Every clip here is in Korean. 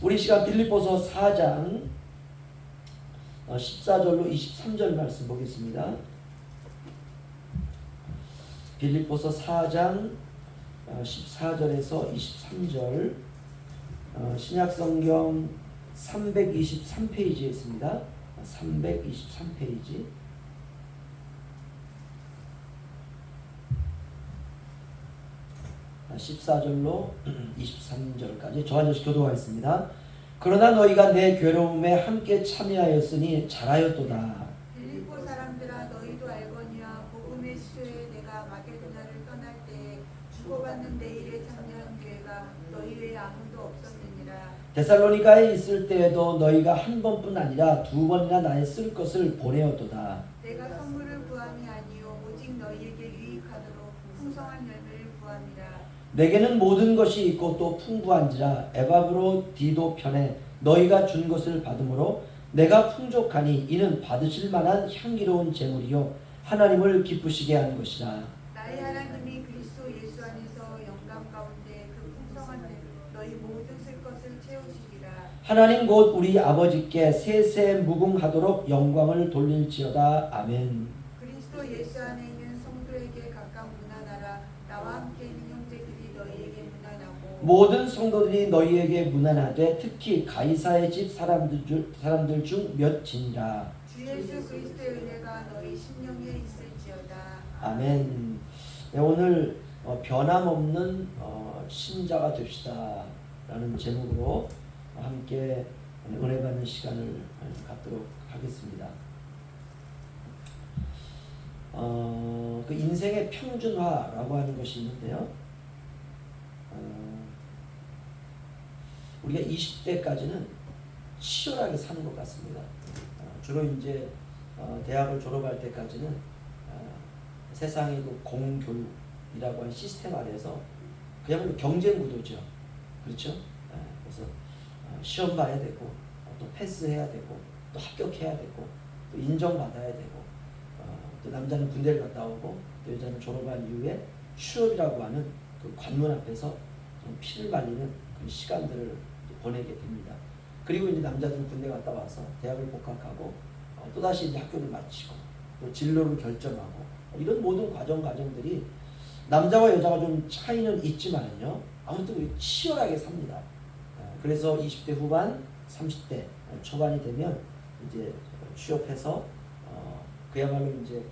우리 시간 빌립보서 4장 14절로 23절 말씀 보겠습니다. 빌립보서 4장 14절에서 23절, 신약성경 323페이지에 있습니다. 323페이지. 아, 14절로 23절까지 저한저씩 교도하겠습니다. 그러나 너희가 내 괴로움에 함께 참여하였으니 잘하였도다. 빌립보 사람들아, 너희도 알거니와 복음의 시초에 내가 마게도냐를 떠날 때에 주고받는 내 일에 참여한 교회가 너희 외에 아무도 없었느니라. 데살로니가에 있을 때에도 너희가 한 번뿐 아니라 두 번이나 나의 쓸 것을 보내었도다. 내가 선물을 구함이 아니요 오직 너희에게 유익하도록 풍성한 열매를 구함이라. 내게는 모든 것이 있고 또 풍부한지라 에바브로디도 편에 너희가 준 것을 받음으로 내가 풍족하니 이는 받으실 만한 향기로운 제물이요 하나님을 기쁘시게 하는 것이라. 나의 하나님이 그리스도 예수 안에서 영감 가운데 그 풍성한 너희 모든 쓸 것을 채우시리라. 하나님 곧 우리 아버지께 세세 무궁하도록 영광을 돌릴지어다. 아멘. 그리스도 예수 안에 있는 성도에게 각각 문안하라. 나와 함께 있는 형제들이 너희에게 문안하고 모든 성도들이 너희에게 문안하되 특히 가이사의 집 사람들 중 몇이니라. 주 예수 그리스도의 은혜가 너희 심령에 있을지어다. 아멘. 네, 오늘 변함없는 신자가 됩시다 라는 제목으로 함께 은혜 받는 시간을 갖도록 하겠습니다. 그 인생의 평준화라고 하는 것이 있는데요. 우리가 20대까지는 치열하게 사는 것 같습니다. 주로 이제 대학을 졸업할 때까지는 세상의 그 공교육이라고 하는 시스템 아래에서 그야말로 경쟁 구도죠. 그렇죠? 그래서 시험 봐야 되고 또 패스해야 되고 또 합격해야 되고 또 인정받아야 되고 또 남자는 군대를 갔다 오고 또 여자는 졸업한 이후에 취업이라고 하는 그 관문 앞에서 좀 피를 말리는 그 시간들을 보내게 됩니다. 그리고 이제 남자들은 군대 갔다 와서 대학을 복학하고 또다시 이제 학교를 마치고 또 진로를 결정하고 이런 모든 과정들이 남자와 여자가 좀 차이는 있지만요. 아무튼 치열하게 삽니다. 그래서 20대 후반, 30대 초반이 되면 이제 취업해서 그야말로 이제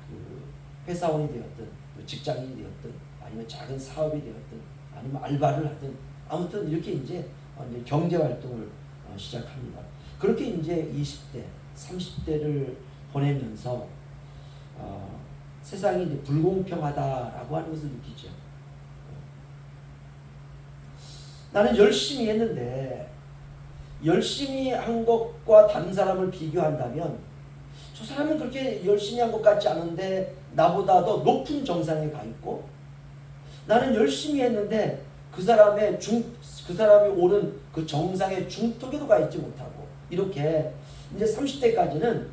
그 회사원이 되었든 직장인이 되었든 아니면 작은 사업이 되었든 아니면 알바를 하든 아무튼 이렇게 이제 경제 활동을 시작합니다. 그렇게 이제 20대, 30대를 보내면서 세상이 이제 불공평하다라고 하는 것을 느끼죠. 나는 열심히 했는데 열심히 한 것과 다른 사람을 비교한다면 저 사람은 그렇게 열심히 한 것 같지 않은데 나보다 더 높은 정상에 가 있고 나는 열심히 했는데 그 사람이 오른 그 정상의 중턱에도 가 있지 못하고 이렇게 이제 30대까지는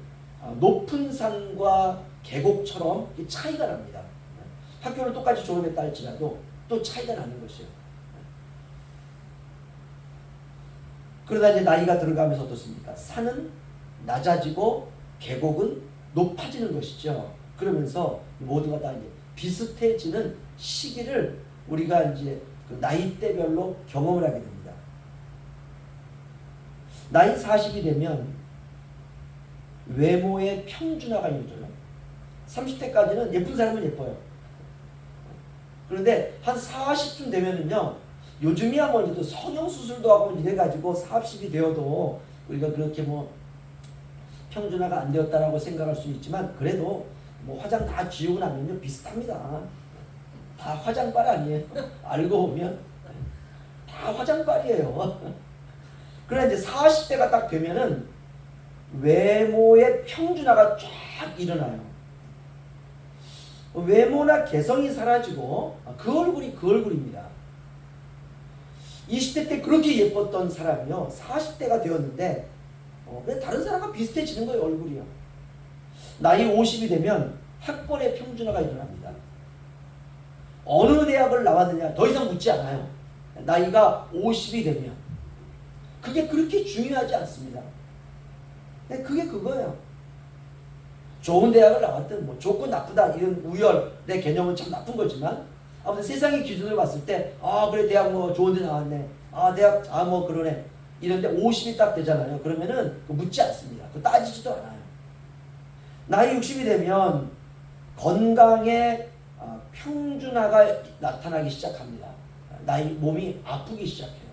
높은 산과 계곡처럼 차이가 납니다. 학교를 똑같이 졸업했다 할지라도 또 차이가 나는 것이에요. 그러다 이제 나이가 들어가면서 어떻습니까? 산은 낮아지고 계곡은 높아지는 것이죠. 그러면서 모두가 다 이제 비슷해지는 시기를 우리가 이제 그 나이대별로 경험을 하게 됩니다. 나이 40이 되면 외모의 평준화가 이루어져요. 30대까지는 예쁜 사람은 예뻐요. 그런데 한 40쯤 되면은요, 요즘이야 뭐 이제 또 성형수술도 하고 이래가지고 40이 되어도 우리가 그렇게 뭐 평준화가 안 되었다라고 생각할 수 있지만 그래도 뭐 화장 다 지우고 나면요 비슷합니다. 다 화장빨 아니에요. 알고 보면 다 화장빨이에요. 그러나 이제 40대가 딱 되면은 외모의 평준화가 쫙 일어나요. 외모나 개성이 사라지고 그 얼굴이 그 얼굴입니다. 20대 때 그렇게 예뻤던 사람이요 40대가 되었는데 왜 다른 사람과 비슷해지는 거예요. 얼굴이요. 나이 50이 되면 학벌의 평준화가 일어납니다. 어느 대학을 나왔느냐 더 이상 묻지 않아요. 나이가 50이 되면 그게 그렇게 중요하지 않습니다. 그게 그거예요. 좋은 대학을 나왔든 뭐 좋고 나쁘다 이런 우열의 개념은 참 나쁜 거지만 아무튼 세상의 기준으로 봤을 때 그래 대학 뭐 좋은 데 나왔네. 대학 뭐 그러네. 이런데 50이 딱 되잖아요. 그러면은 묻지 않습니다. 따지지도 않아요. 나이 60이 되면 건강에 평준화가 나타나기 시작합니다. 몸이 아프기 시작해요.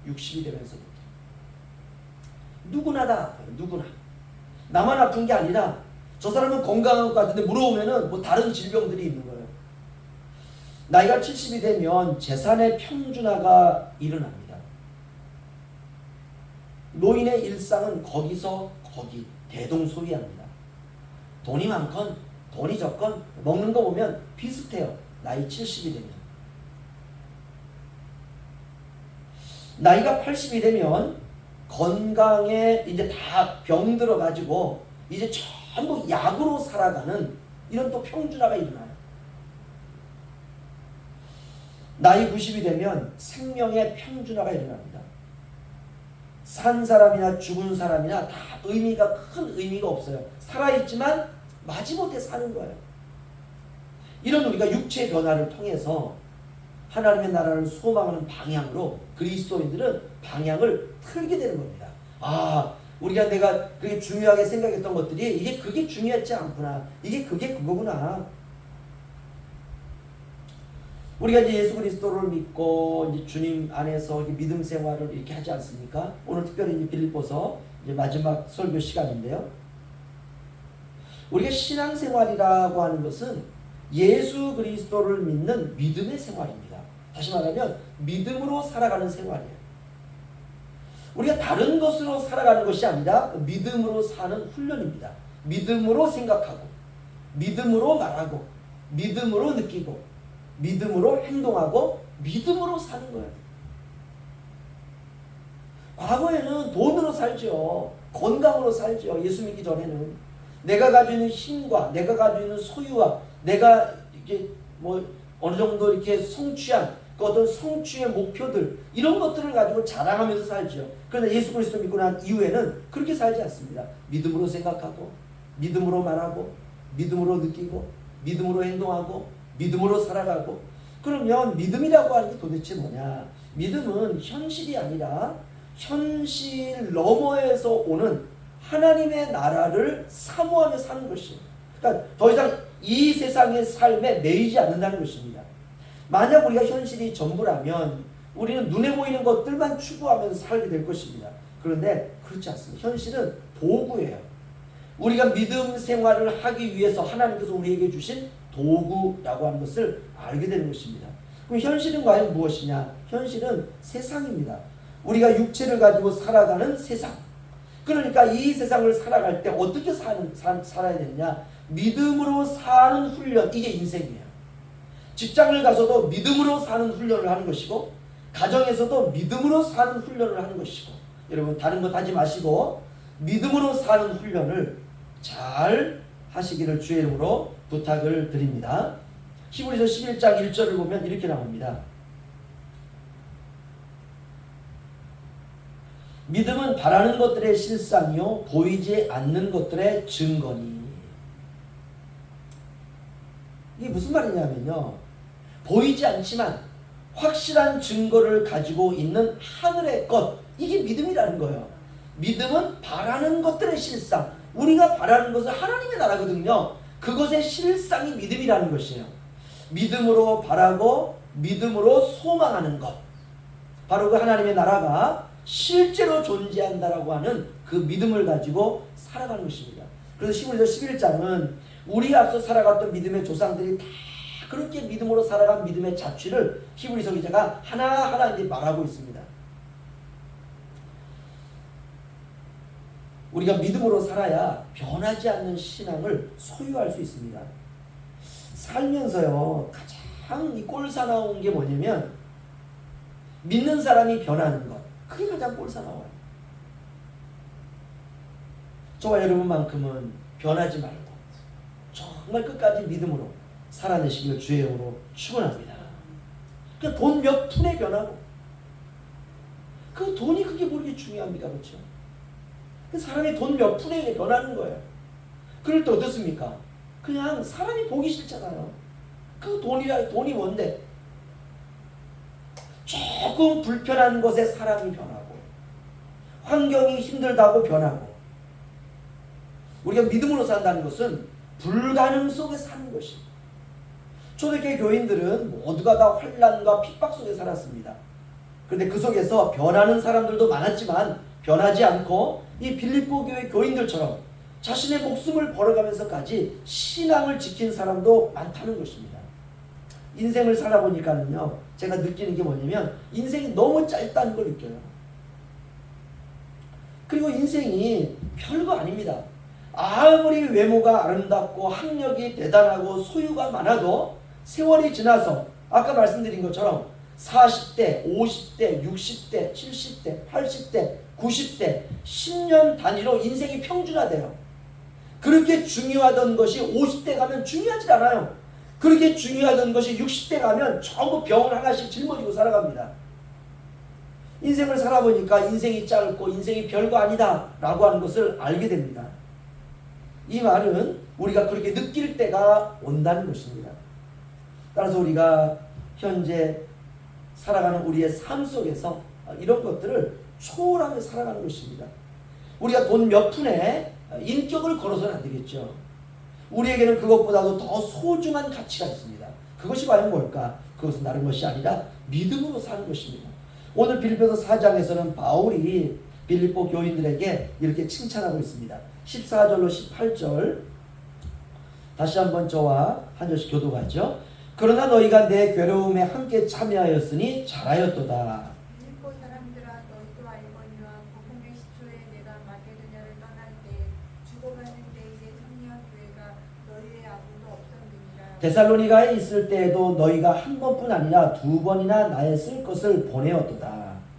60이 되면서부터. 누구나 다 아파요. 누구나. 나만 아픈 게 아니라 저 사람은 건강한 것 같은데 물어보면은 뭐 다른 질병들이 있는 거예요. 나이가 70이 되면 재산의 평준화가 일어납니다. 노인의 일상은 거기서 거기 대동소이합니다. 돈이 많건 돈이 적건 먹는 거 보면 비슷해요. 나이 70이 되면. 나이가 80이 되면 건강에 이제 다 병들어 가지고 이제 전부 약으로 살아가는 이런 또 평준화가 일어나요. 나이 90이 되면 생명의 평준화가 일어납니다. 산 사람이나 죽은 사람이나 다 큰 의미가 없어요. 살아있지만 마지못해 사는 거예요. 이런 우리가 육체의 변화를 통해서 하나님의 나라를 소망하는 방향으로 그리스도인들은 방향을 틀게 되는 겁니다. 내가 그게 중요하게 생각했던 것들이 이게 그게 중요했지 않구나. 이게 그게 그거구나. 우리가 이제 예수 그리스도를 믿고 이제 주님 안에서 믿음 생활을 이렇게 하지 않습니까? 오늘 특별히 이제 빌립보서 이제 마지막 설교 시간인데요. 우리가 신앙생활이라고 하는 것은 예수 그리스도를 믿는 믿음의 생활입니다. 다시 말하면 믿음으로 살아가는 생활이에요. 우리가 다른 것으로 살아가는 것이 아니라 믿음으로 사는 훈련입니다. 믿음으로 생각하고 믿음으로 말하고 믿음으로 느끼고 믿음으로 행동하고 믿음으로 사는 거예요. 과거에는 돈으로 살죠. 건강으로 살죠. 예수 믿기 전에는. 내가 가지고 있는 힘과 내가 가지고 있는 소유와 내가 이렇게 뭐 어느 정도 이렇게 성취한 그 어떤 성취의 목표들 이런 것들을 가지고 자랑하면서 살죠. 그런데 예수 그리스도 믿고 난 이후에는 그렇게 살지 않습니다. 믿음으로 생각하고 믿음으로 말하고 믿음으로 느끼고 믿음으로 행동하고 믿음으로 살아가고. 그러면 믿음이라고 하는 게 도대체 뭐냐? 믿음은 현실이 아니라 현실 너머에서 오는 하나님의 나라를 사모하며 사는 것이에요. 그러니까 더 이상 이 세상의 삶에 매이지 않는다는 것입니다. 만약 우리가 현실이 전부라면 우리는 눈에 보이는 것들만 추구하면서 살게 될 것입니다. 그런데 그렇지 않습니다. 현실은 도구예요. 우리가 믿음 생활을 하기 위해서 하나님께서 우리에게 주신 도구라고 하는 것을 알게 되는 것입니다. 그럼 현실은 과연 무엇이냐? 현실은 세상입니다. 우리가 육체를 가지고 살아가는 세상. 그러니까 이 세상을 살아갈 때 어떻게 살아야 되느냐? 믿음으로 사는 훈련, 이게 인생이에요. 직장을 가서도 믿음으로 사는 훈련을 하는 것이고 가정에서도 믿음으로 사는 훈련을 하는 것이고 여러분 다른 것 하지 마시고 믿음으로 사는 훈련을 잘 하시기를 주의 이름으로 부탁을 드립니다. 히브리서 11장 1절을 보면 이렇게 나옵니다. 믿음은 바라는 것들의 실상이요 보이지 않는 것들의 증거니. 이게 무슨 말이냐면요, 보이지 않지만 확실한 증거를 가지고 있는 하늘의 것, 이게 믿음이라는 거예요. 믿음은 바라는 것들의 실상, 우리가 바라는 것은 하나님의 나라거든요. 그것의 실상이 믿음이라는 것이에요. 믿음으로 바라고 믿음으로 소망하는 것, 바로 그 하나님의 나라가 실제로 존재한다라고 하는 그 믿음을 가지고 살아가는 것입니다. 그래서 히브리서 11장은 우리 앞서 살아갔던 믿음의 조상들이 다 그렇게 믿음으로 살아간 믿음의 자취를 히브리서 기자가 하나하나 이제 말하고 있습니다. 우리가 믿음으로 살아야 변하지 않는 신앙을 소유할 수 있습니다. 살면서요, 가장 이 꼴사나운 게 뭐냐면 믿는 사람이 변하는 것, 그게 가장 꼴사나워요. 저와 여러분만큼은 변하지 말고 정말 끝까지 믿음으로 살아내시길 주의 이름으로 축원합니다. 돈 몇 푼에 변하고 그 돈이 그게 모르게 중요합니까? 그렇죠? 그 사람이 돈 몇 푼에 변하는 거예요. 그럴 때 어떻습니까? 그냥 사람이 보기 싫잖아요. 그 돈이 뭔데? 조금 불편한 곳에 사람이 변하고 환경이 힘들다고 변하고 우리가 믿음으로 산다는 것은 불가능 속에 사는 것입니다. 초대교회 교인들은 모두가 다 환난과 핍박 속에 살았습니다. 그런데 그 속에서 변하는 사람들도 많았지만 변하지 않고 이 빌립보 교회 교인들처럼 자신의 목숨을 걸어가면서까지 신앙을 지킨 사람도 많다는 것입니다. 인생을 살아보니까는요, 제가 느끼는 게 뭐냐면 인생이 너무 짧다는 걸 느껴요. 그리고 인생이 별거 아닙니다. 아무리 외모가 아름답고 학력이 대단하고 소유가 많아도 세월이 지나서 아까 말씀드린 것처럼 40대, 50대, 60대, 70대, 80대, 90대, 10년 단위로 인생이 평준화돼요. 그렇게 중요하던 것이 50대 가면 중요하지 않아요. 그렇게 중요하던 것이 60대 가면 전부 병을 하나씩 짊어지고 살아갑니다. 인생을 살아보니까 인생이 짧고 인생이 별거 아니다 라고 하는 것을 알게 됩니다. 이 말은 우리가 그렇게 느낄 때가 온다는 것입니다. 따라서 우리가 현재 살아가는 우리의 삶 속에서 이런 것들을 초월하게 살아가는 것입니다. 우리가 돈 몇 푼에 인격을 걸어서는 안 되겠죠. 우리에게는 그것보다도 더 소중한 가치가 있습니다. 그것이 과연 뭘까? 그것은 다른 것이 아니라 믿음으로 사는 것입니다. 오늘 빌립보서 4장에서는 바울이 빌립보 교인들에게 이렇게 칭찬하고 있습니다. 14절로 18절 다시 한번 저와 한 절씩 교독하죠. 그러나 너희가 내 괴로움에 함께 참여하였으니 잘하였도다. 빌립보 사람들아 너희도 알거니와 복음의 시초에 내가 마게도냐를 떠날 때 주고받는 때에 참여한 교회가 너희의 아무도 없었느니라. 데살로니가에 있을 때에도 너희가 한 번뿐 아니라 두 번이나 나의 쓸 것을 보내었도다.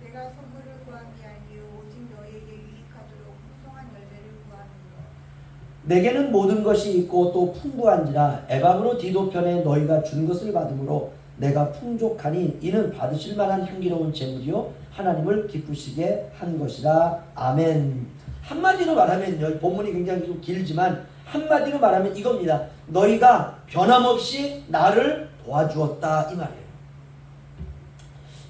내가 선물을 구한 게 아니요 오직 너희에게 유익하도록 풍성한 열매를 구하느니라. 내게는 모든 것이 있고 또 풍부한지라 에바브로 디도 편에 너희가 준 것을 받음으로 내가 풍족하니 이는 받으실 만한 향기로운 제물이요 하나님을 기쁘시게 한 것이라. 아멘. 한마디로 말하면요, 본문이 굉장히 좀 길지만 한마디로 말하면 이겁니다. 너희가 변함없이 나를 도와주었다 이 말이에요.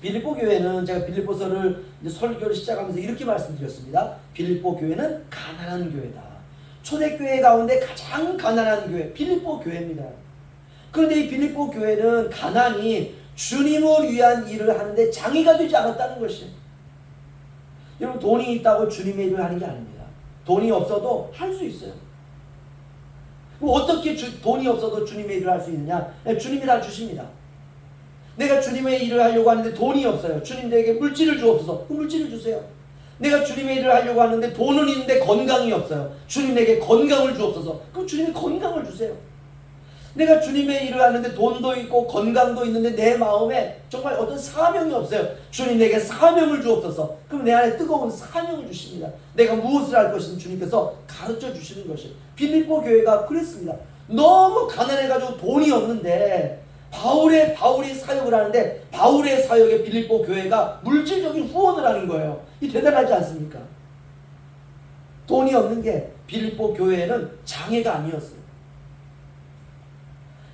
빌립보 교회는 제가 빌립보서를 설교를 시작하면서 이렇게 말씀드렸습니다. 빌립보 교회는 가난한 교회다. 초대교회 가운데 가장 가난한 교회 빌립보 교회입니다. 그런데 이 빌립보 교회는 가난이 주님을 위한 일을 하는데 장애가 되지 않았다는 것이에요. 여러분 돈이 있다고 주님의 일을 하는 게 아닙니다. 돈이 없어도 할 수 있어요. 어떻게 돈이 없어도 주님의 일을 할 수 있느냐? 주님이 다 주십니다. 내가 주님의 일을 하려고 하는데 돈이 없어요. 주님 내게 물질을 주옵소서. 그 물질을 주세요. 내가 주님의 일을 하려고 하는데 돈은 있는데 건강이 없어요. 주님 내게 건강을 주옵소서. 그럼 주님이 건강을 주세요. 내가 주님의 일을 하는데 돈도 있고 건강도 있는데 내 마음에 정말 어떤 사명이 없어요. 주님 내게 사명을 주옵소서. 그럼 내 안에 뜨거운 사명을 주십니다. 내가 무엇을 할 것인지 주님께서 가르쳐 주시는 것이에요. 빌립보 교회가 그랬습니다. 너무 가난해가지고 돈이 없는데 바울이 사역을 하는데 바울의 사역에 빌립보 교회가 물질적인 후원을 하는 거예요. 이 대단하지 않습니까? 돈이 없는 게 빌립보 교회에는 장애가 아니었어요.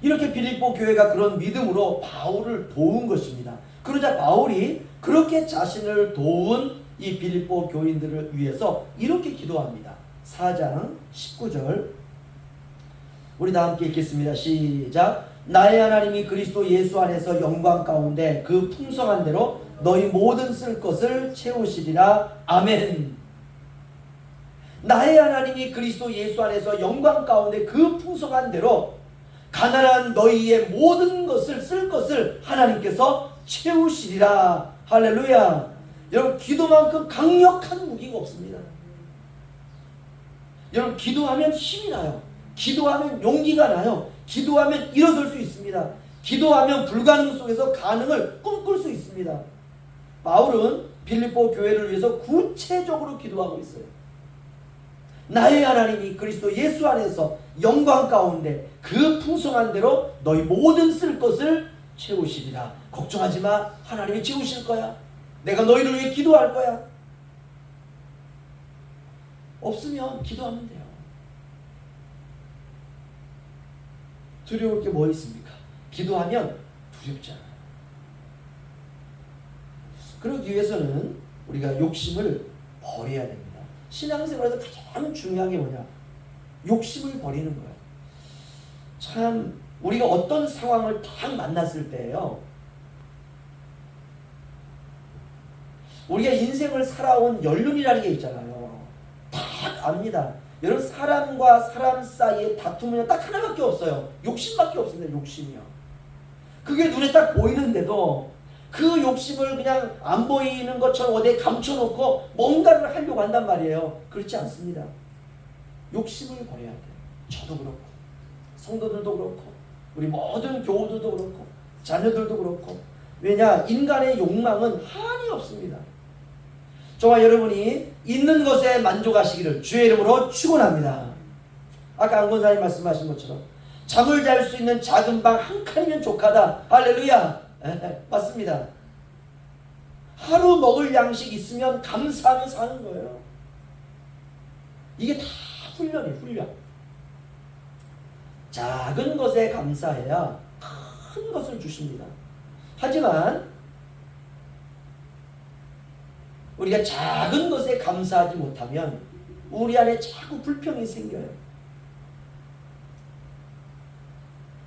이렇게 빌립보 교회가 그런 믿음으로 바울을 도운 것입니다. 그러자 바울이 그렇게 자신을 도운 이 빌립보 교인들을 위해서 이렇게 기도합니다. 4장 19절 우리 다 함께 읽겠습니다. 시작. 나의 하나님이 그리스도 예수 안에서 영광 가운데 그 풍성한 대로 너희 모든 쓸 것을 채우시리라. 아멘. 나의 하나님이 그리스도 예수 안에서 영광 가운데 그 풍성한 대로 가난한 너희의 모든 것을 쓸 것을 하나님께서 채우시리라. 할렐루야. 여러분 기도만큼 강력한 무기가 없습니다. 여러분 기도하면 힘이 나요. 기도하면 용기가 나요. 기도하면 일어설 수 있습니다. 기도하면 불가능 속에서 가능을 꿈꿀 수 있습니다. 바울은 빌립보 교회를 위해서 구체적으로 기도하고 있어요. 나의 하나님이 그리스도 예수 안에서 영광 가운데 그 풍성한 대로 너희 모든 쓸 것을 채우시리라. 걱정하지 마. 하나님이 채우실 거야. 내가 너희를 위해 기도할 거야. 없으면 기도하면 돼요. 두려울 게 뭐 있습니까? 기도하면 두렵지 않아요. 그러기 위해서는 우리가 욕심을 버려야 됩니다. 신앙생활에서 가장 중요한 게 뭐냐? 욕심을 버리는 거예요. 참 우리가 어떤 상황을 딱 만났을 때예요. 우리가 인생을 살아온 연륜이라는 게 있잖아요. 딱 압니다. 여러분 사람과 사람 사이에 다툼은 딱 하나밖에 없어요. 욕심밖에 없습니다. 욕심이요. 그게 눈에 딱 보이는데도 그 욕심을 그냥 안 보이는 것처럼 어디에 감춰놓고 뭔가를 하려고 한단 말이에요. 그렇지 않습니다. 욕심을 버려야 돼요. 저도 그렇고 성도들도 그렇고 우리 모든 교우들도 그렇고 자녀들도 그렇고. 왜냐? 인간의 욕망은 한이 없습니다. 저와 여러분이 있는 것에 만족하시기를 주의 이름으로 축원합니다. 아까 안 권사님 말씀하신 것처럼 잠을 잘 수 있는 작은 방 한 칸이면 족하다. 할렐루야. 맞습니다. 하루 먹을 양식 있으면 감사하며 사는 거예요. 이게 다 훈련이에요. 훈련. 작은 것에 감사해야 큰 것을 주십니다. 하지만 우리가 작은 것에 감사하지 못하면 우리 안에 자꾸 불평이 생겨요.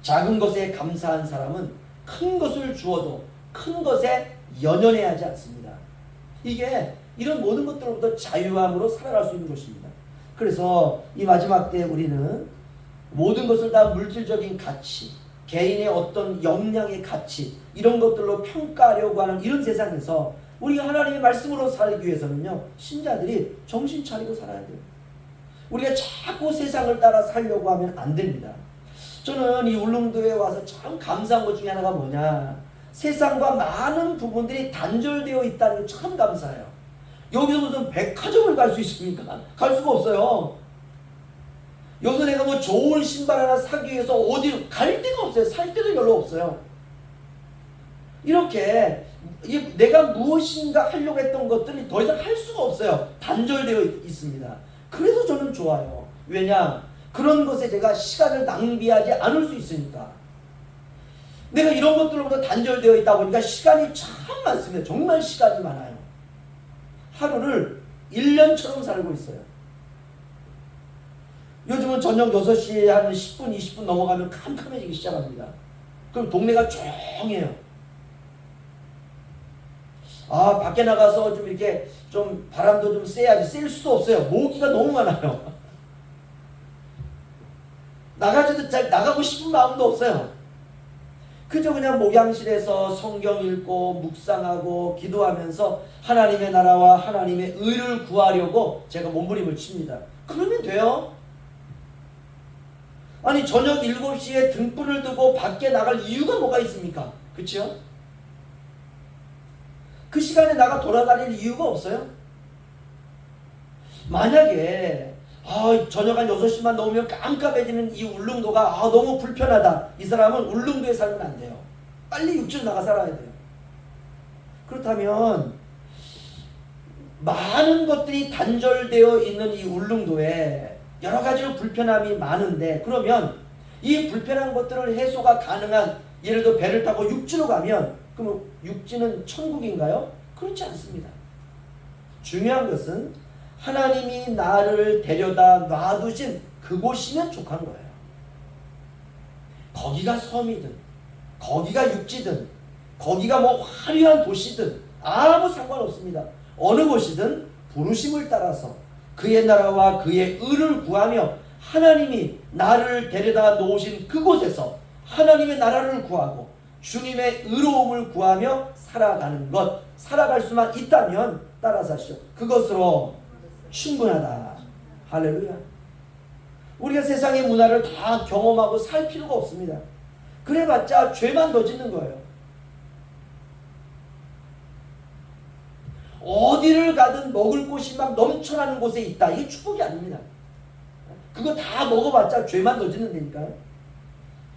작은 것에 감사한 사람은 큰 것을 주어도 큰 것에 연연해하지 않습니다. 이게 이런 모든 것들로부터 자유함으로 살아갈 수 있는 것입니다. 그래서 이 마지막 때에 우리는 모든 것을 다 물질적인 가치, 개인의 어떤 역량의 가치 이런 것들로 평가하려고 하는 이런 세상에서 우리가 하나님의 말씀으로 살기 위해서는요, 신자들이 정신 차리고 살아야 돼요. 우리가 자꾸 세상을 따라 살려고 하면 안 됩니다. 저는 이 울릉도에 와서 참 감사한 것 중에 하나가 뭐냐, 세상과 많은 부분들이 단절되어 있다는 게 참 감사해요. 여기서 무슨 백화점을 갈 수 있습니까? 갈 수가 없어요. 여기서 내가 뭐 좋은 신발 하나 사기 위해서 어디로 갈 데가 없어요. 살 데도 별로 없어요. 이렇게 내가 무엇인가 하려고 했던 것들이 더 이상 할 수가 없어요. 단절되어 있습니다. 그래서 저는 좋아요. 왜냐? 그런 것에 제가 시간을 낭비하지 않을 수 있으니까. 내가 이런 것들로부터 단절되어 있다 보니까 시간이 참 많습니다. 정말 시간이 많아요. 하루를 1년처럼 살고 있어요. 요즘은 저녁 6시에 한 10분, 20분 넘어가면 캄캄해지기 시작합니다. 그럼 동네가 조용해요. 아, 밖에 나가서 좀 이렇게 좀 바람도 좀 쐬야지. 쐴 수도 없어요. 모기가 너무 많아요. 나가지도 잘 나가고 싶은 마음도 없어요. 그저 그냥 목양실에서 성경 읽고 묵상하고 기도하면서 하나님의 나라와 하나님의 의를 구하려고 제가 몸부림을 칩니다. 그러면 돼요. 아니 저녁 7시에 등불을 두고 밖에 나갈 이유가 뭐가 있습니까? 그렇죠? 그 시간에 나가 돌아다닐 이유가 없어요. 만약에 저녁 한 6시만 넘으면 깜깜해지는 이 울릉도가 너무 불편하다. 이 사람은 울릉도에 살면 안 돼요. 빨리 육지로 나가 살아야 돼요. 그렇다면 많은 것들이 단절되어 있는 이 울릉도에 여러 가지로 불편함이 많은데, 그러면 이 불편한 것들을 해소가 가능한, 예를 들어 배를 타고 육지로 가면 그럼 육지는 천국인가요? 그렇지 않습니다. 중요한 것은 하나님이 나를 데려다 놔두신 그곳이면 족한 거예요. 거기가 섬이든 거기가 육지든 거기가 뭐 화려한 도시든 아무 상관없습니다. 어느 곳이든 부르심을 따라서 그의 나라와 그의 의를 구하며 하나님이 나를 데려다 놓으신 그곳에서 하나님의 나라를 구하고 주님의 의로움을 구하며 살아가는 것, 살아갈 수만 있다면 따라서 하시오. 그것으로 충분하다. 할렐루야. 우리가 세상의 문화를 다 경험하고 살 필요가 없습니다. 그래봤자 죄만 더 짓는 거예요. 어디를 가든 먹을 곳이 막 넘쳐나는 곳에 있다. 이게 축복이 아닙니다. 그거 다 먹어봤자 죄만 더 짓는 데니까요.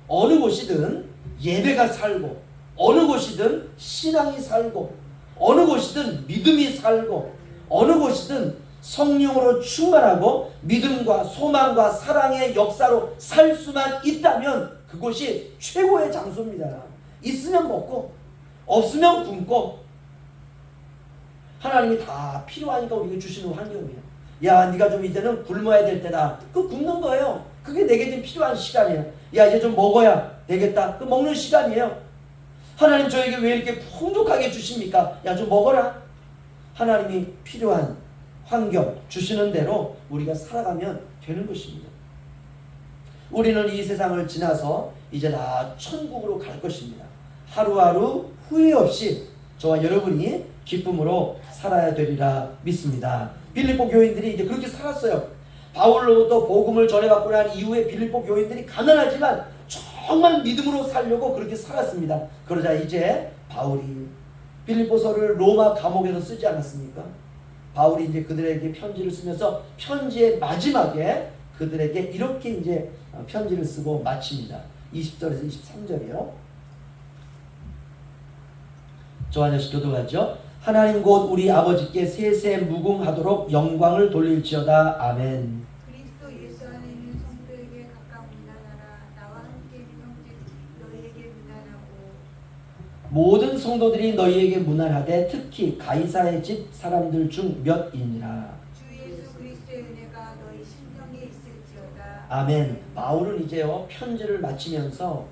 어느 곳이든 예배가 살고, 어느 곳이든 신앙이 살고, 어느 곳이든 믿음이 살고 어느 곳이든 성령으로 충만하고 믿음과 소망과 사랑의 역사로 살 수만 있다면 그곳이 최고의 장소입니다. 있으면 먹고 없으면 굶고 하나님이 다 필요하니까 우리에게 주시는 환경이에요. 야, 네가 좀 이제는 굶어야 될 때다. 그 굶는 거예요. 그게 내게 좀 필요한 시간이에요. 야, 이제 좀 먹어야 되겠다. 그 먹는 시간이에요. 하나님 저에게 왜 이렇게 풍족하게 주십니까? 야, 좀 먹어라. 하나님이 필요한 환경 주시는 대로 우리가 살아가면 되는 것입니다. 우리는 이 세상을 지나서 이제 다 천국으로 갈 것입니다. 하루하루 후회 없이 저와 여러분이 기쁨으로 살아야 되리라 믿습니다. 빌립보 교인들이 이제 그렇게 살았어요. 바울로부터 복음을 전해받고 난 이후에 빌립보 교인들이 가난하지만 정말 믿음으로 살려고 그렇게 살았습니다. 그러자 이제 바울이 빌립보서를 로마 감옥에서 쓰지 않았습니까? 바울이 이제 그들에게 편지를 쓰면서 편지의 마지막에 그들에게 이렇게 이제 편지를 쓰고 마칩니다. 20절에서 23절이요. 저와 다시 교도하죠. 하나님 곧 우리 아버지께 세세 무궁하도록 영광을 돌릴지어다. 아멘. 그리스도 예수 안에 있는 성도에게 각각 문안하라. 나와 함께 있는 형제 너희에게 문안하고 모든 성도들이 너희에게 문안하되 특히 가이사의 집 사람들 중 몇이니라. 주 예수 그리스도의 은혜가 너희 심령에 있을지어다. 아멘. 바울은 이제요 편지를 마치면서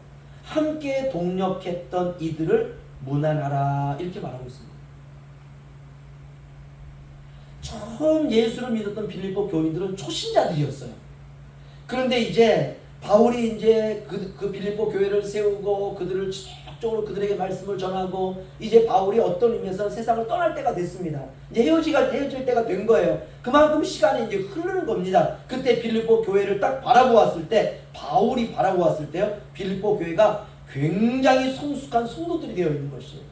함께 동역했던 이들을 문안하라 이렇게 말하고 있습니다. 처음 예수를 믿었던 빌립보 교인들은 초신자들이었어요. 그런데 이제 바울이 이제 그 빌립보 교회를 세우고 그들을 지속적으로 그들에게 말씀을 전하고 이제 바울이 어떤 의미에서 세상을 떠날 때가 됐습니다. 이제 헤어질 때가 된 거예요. 그만큼 시간이 이제 흐르는 겁니다. 그때 빌립보 교회를 딱 바라보았을 때 바울이 바라보았을 때요 빌립보 교회가 굉장히 성숙한 성도들이 되어 있는 것이에요.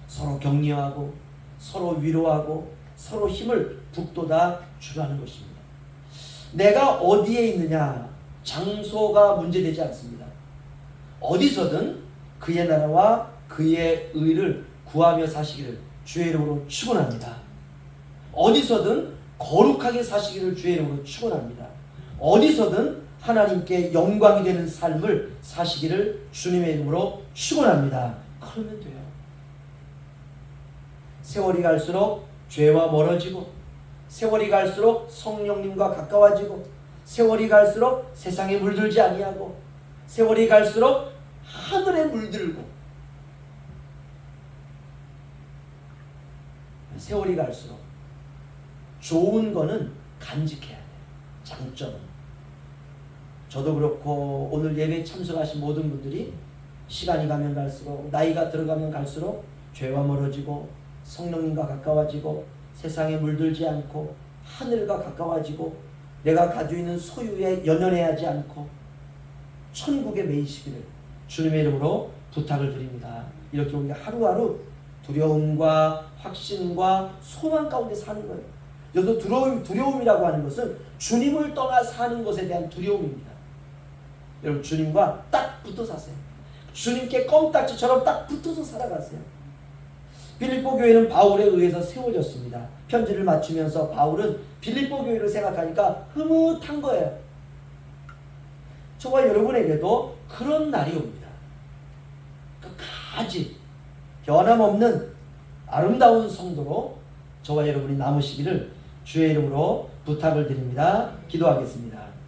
서로 격려하고 서로 위로하고 서로 힘을 북돋아 주라는 것입니다. 내가 어디에 있느냐 장소가 문제되지 않습니다. 어디서든 그의 나라와 그의 의를 구하며 사시기를 주의 이름으로 축원합니다. 어디서든 거룩하게 사시기를 주의 이름으로 축원합니다. 어디서든 하나님께 영광이 되는 삶을 사시기를 주님의 이름으로 축원합니다. 그러면 돼요. 세월이 갈수록 죄와 멀어지고 세월이 갈수록 성령님과 가까워지고 세월이 갈수록 세상에 물들지 아니하고 세월이 갈수록 하늘에 물들고 세월이 갈수록 좋은 거는 간직해야 돼요. 장점은. 저도 그렇고 오늘 예배에 참석하신 모든 분들이 시간이 가면 갈수록 나이가 들어가면 갈수록 죄와 멀어지고 성령님과 가까워지고 세상에 물들지 않고 하늘과 가까워지고 내가 가지고 있는 소유에 연연해하지 않고 천국에 매이시기를 주님의 이름으로 부탁을 드립니다. 이렇게 우리가 하루하루 두려움과 확신과 소망 가운데 사는 거예요. 여기서 두려움이라고 하는 것은 주님을 떠나 사는 것에 대한 두려움입니다. 여러분 주님과 딱 붙어 사세요. 주님께 껌딱지처럼 딱 붙어서 살아가세요. 빌립보 교회는 바울에 의해서 세워졌습니다. 편지를 마치면서 바울은 빌립보 교회를 생각하니까 흐뭇한 거예요. 저와 여러분에게도 그런 날이 옵니다. 끝까지 변함없는 아름다운 성도로 저와 여러분이 남으시기를 주의 이름으로 부탁을 드립니다. 기도하겠습니다.